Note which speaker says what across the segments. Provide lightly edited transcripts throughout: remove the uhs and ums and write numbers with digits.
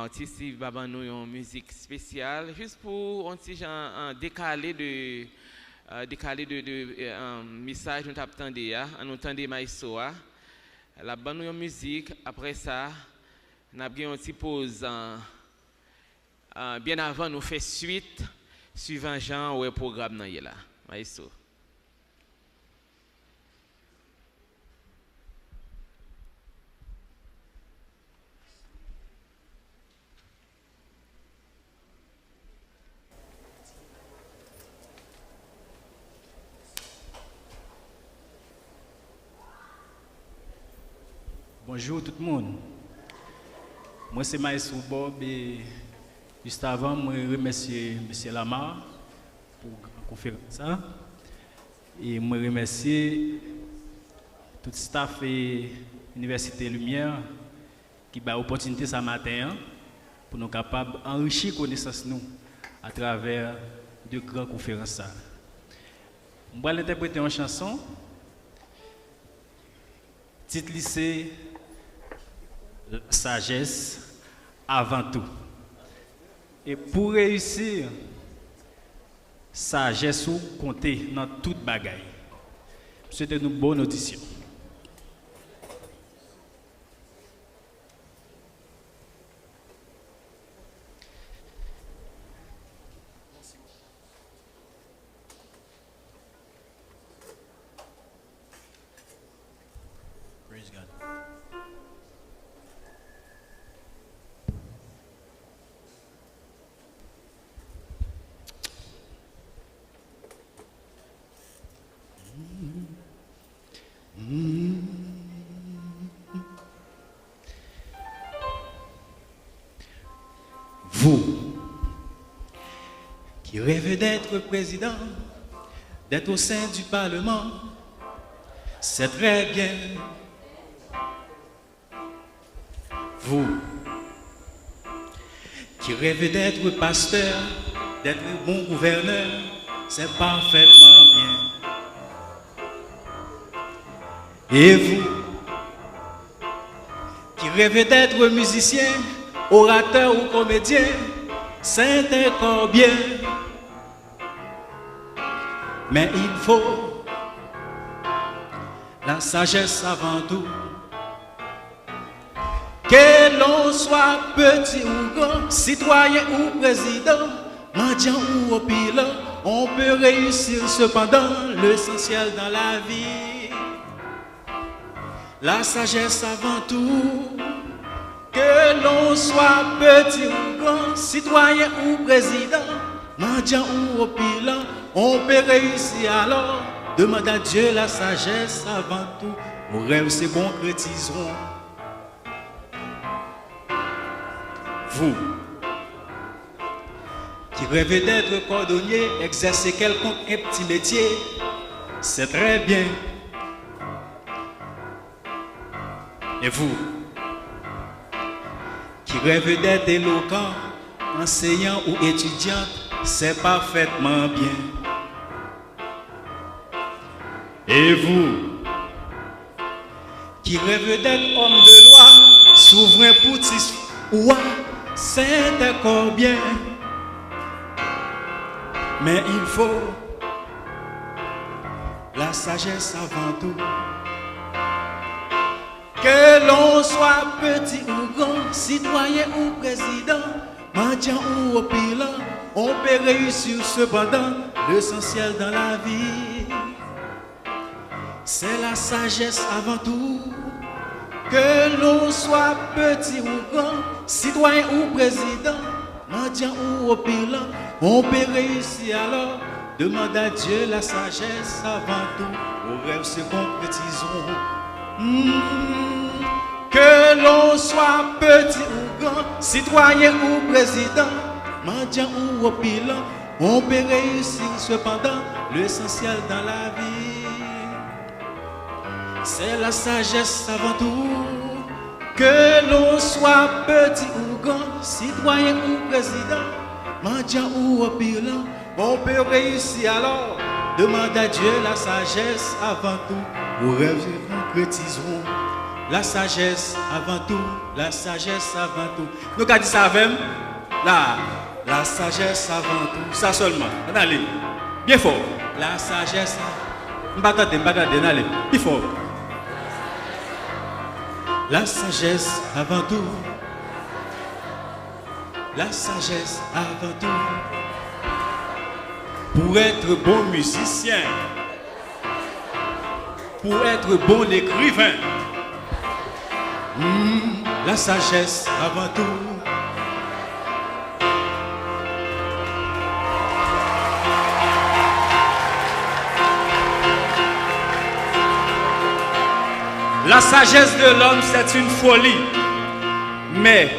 Speaker 1: Artiste il va nous une musique spéciale juste pour un petit genre décalé de message nous t'attendait on entendait maïso la bonne nous musique après ça on a bien une petite pause bien avant nous fait suite suivant Jean ou programme là maïso.
Speaker 2: Bonjour tout le monde. Moi c'est Maïs Bob et juste avant, je remercie M. Lamar pour la conférence. Et je remercie tout le staff et l'Université Lumière qui m'a l'opportunité ce matin pour nous capables d'enrichir connaissance nous à travers de grandes conférences. Je vais interpréter une chanson. Titre lycée la sagesse avant tout. Et pour réussir, sagesse ou compter dans toute bagaille. C'était une bonne audition. Praise God. Vous qui rêvez d'être président, d'être au sein du Parlement, c'est très bien. Vous qui rêvez d'être pasteur, d'être bon gouverneur, c'est parfaitement bien. Et vous qui rêvez d'être musicien, orateur ou comédien, c'est encore bien. Mais il faut la sagesse avant tout. Que l'on soit petit ou grand, citoyen ou président, mendiant ou opulent, on peut réussir cependant l'essentiel dans la vie. La sagesse avant tout. Que l'on soit petit ou grand, citoyen ou président, mendiant ou opulent, on peut réussir alors. Demande à Dieu la sagesse avant tout. Nos rêves se concrétiseront. Vous qui rêvez d'être cordonnier, exercer quelconque un petit métier, c'est très bien. Et vous qui rêvez d'être éloquent, enseignant ou étudiant, c'est parfaitement bien. Et vous qui rêvez d'être homme de loi, souverain poutiste, ouais, c'est encore bien. Mais il faut la sagesse avant tout. Que l'on soit petit ou grand, citoyen ou président, mendiant ou opulent, on peut réussir cependant l'essentiel dans la vie. C'est la sagesse avant tout. Que l'on soit petit ou grand, citoyen ou président, mendiant ou opulent, on peut réussir alors. Demande à Dieu la sagesse avant tout. Nos rêves se concrétiseront. Que l'on soit petit ou grand, citoyen ou président, mendiant ou opulent, on peut réussir cependant l'essentiel dans la vie. C'est la sagesse avant tout. Que l'on soit petit ou grand, citoyen ou président, mendiant ou opulent, on peut réussir alors. Demande à Dieu la sagesse avant tout. Nos rêves se concrétiseront. La sagesse avant tout, la sagesse avant tout. Nous avons dit ça avec là, la sagesse avant tout. Ça seulement. Allez, bien fort. La sagesse. M'bagade, allez, bien fort. La sagesse avant tout. La sagesse avant tout. Pour être bon musicien, pour être bon écrivain, la sagesse avant tout. La sagesse de l'homme, c'est une folie. Mais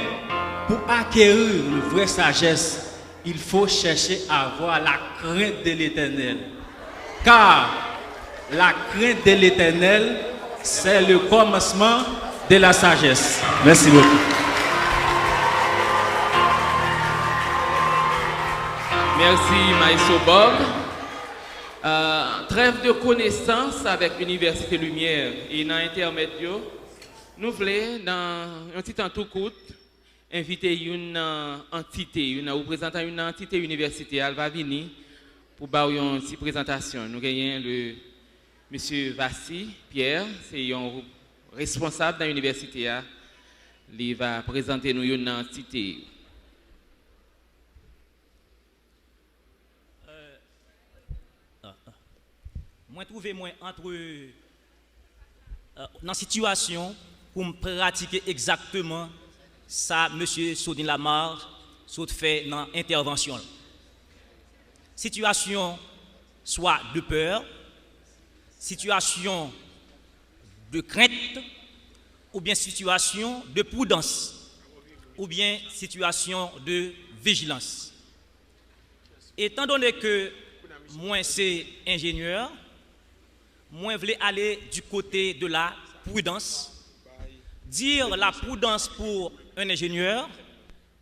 Speaker 2: pour acquérir une vraie sagesse, il faut chercher à avoir la crainte de l'Éternel. Car la crainte de l'Éternel, c'est le commencement de la sagesse. Merci beaucoup.
Speaker 1: Merci, Maestro Bob. Trêve de connaissance avec l'Université Lumière et dans l'intermédiaire, nous voulons, dans un petit temps tout court, inviter une entité, une représentant une entité universitaire. Elle va venir pour faire une petite présentation. Nous avons le monsieur Vassi Pierre, c'est un responsable de l'université. Il va présenter nous une entité.
Speaker 3: Moi, trouve-moi entre dans la situation pour me pratiquer exactement ça, M. Sodin Lamar, fait dans l'intervention. Situation soit de peur, situation de crainte, ou bien situation de prudence, ou bien situation de vigilance. Étant donné que moi, c'est ingénieur, moi, je voulais aller du côté de la prudence. Dire la prudence pour un ingénieur,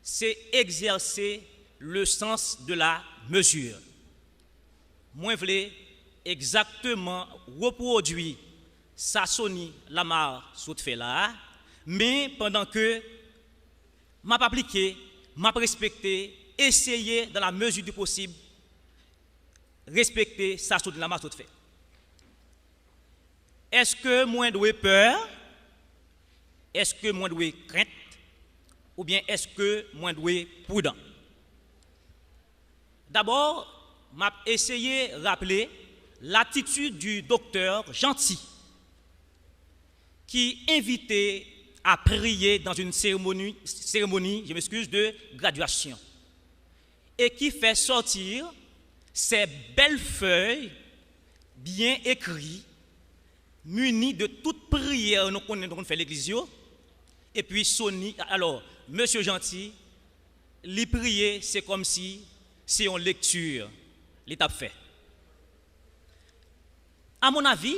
Speaker 3: c'est exercer le sens de la mesure. Moi, je voulais exactement reproduire ça Sony Lamar saute fait là, mais pendant que m'a appliqué, m'a respecté, essayer dans la mesure du possible respecter ça Sony Lamar saute fait. Est-ce que moi dois peur? Est-ce que moi dois crainte? Ou bien est-ce que moi dois prudent? D'abord, m'a essayé de rappeler l'attitude du docteur Gentil qui invitait à prier dans une cérémonie, je m'excuse, de graduation et qui fait sortir ces belles feuilles bien écrites munis de toute prière nous connaissons fait l'église et puis Sony alors monsieur Gentil les prier c'est comme si c'est en lecture l'étape fait à mon avis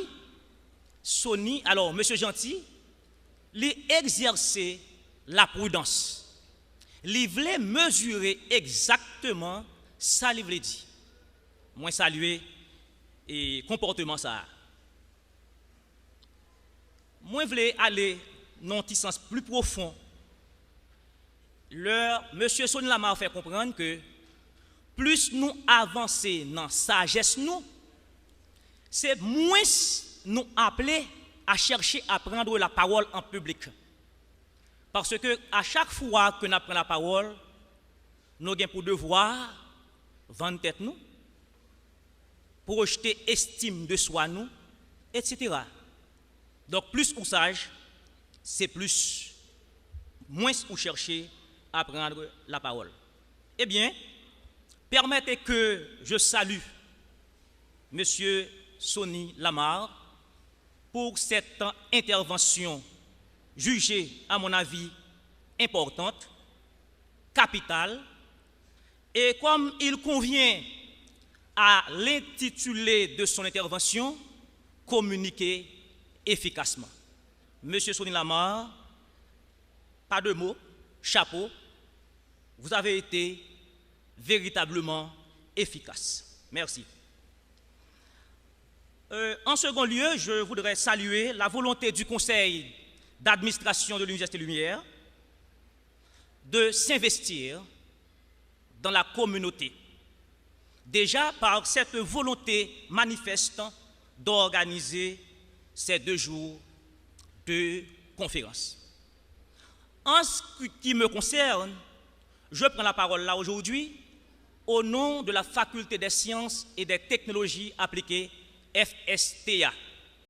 Speaker 3: Sony alors monsieur Gentil il exerçait la prudence il voulait mesurer exactement ça il voulait dire moi saluer et comportement ça. Moi, je voulais aller dans un sens plus profond. Monsieur Sony Lamar fait comprendre que plus nous avançons dans la sagesse, c'est moins nous appeler à chercher à prendre la parole en public. Parce que à chaque fois que nous prenons la parole, nous avons pour devoir vendre tête nous, projeter estime de soi nous, etc. Donc, plus ou sage, c'est plus, moins ou chercher à prendre la parole. Eh bien, permettez que je salue M. Sony Lamar pour cette intervention jugée, à mon avis, importante, capitale, et comme il convient à l'intitulé de son intervention, communiquer efficacement. Monsieur Sony Lamar, pas de mots, chapeau, vous avez été véritablement efficace. Merci. En second lieu, je voudrais saluer la volonté du Conseil d'administration de l'Université Lumière de s'investir dans la communauté, déjà par cette volonté manifeste d'organiser ces 2 jours de conférence. En ce qui me concerne, je prends la parole là aujourd'hui au nom de la Faculté des sciences et des technologies appliquées, FSTA.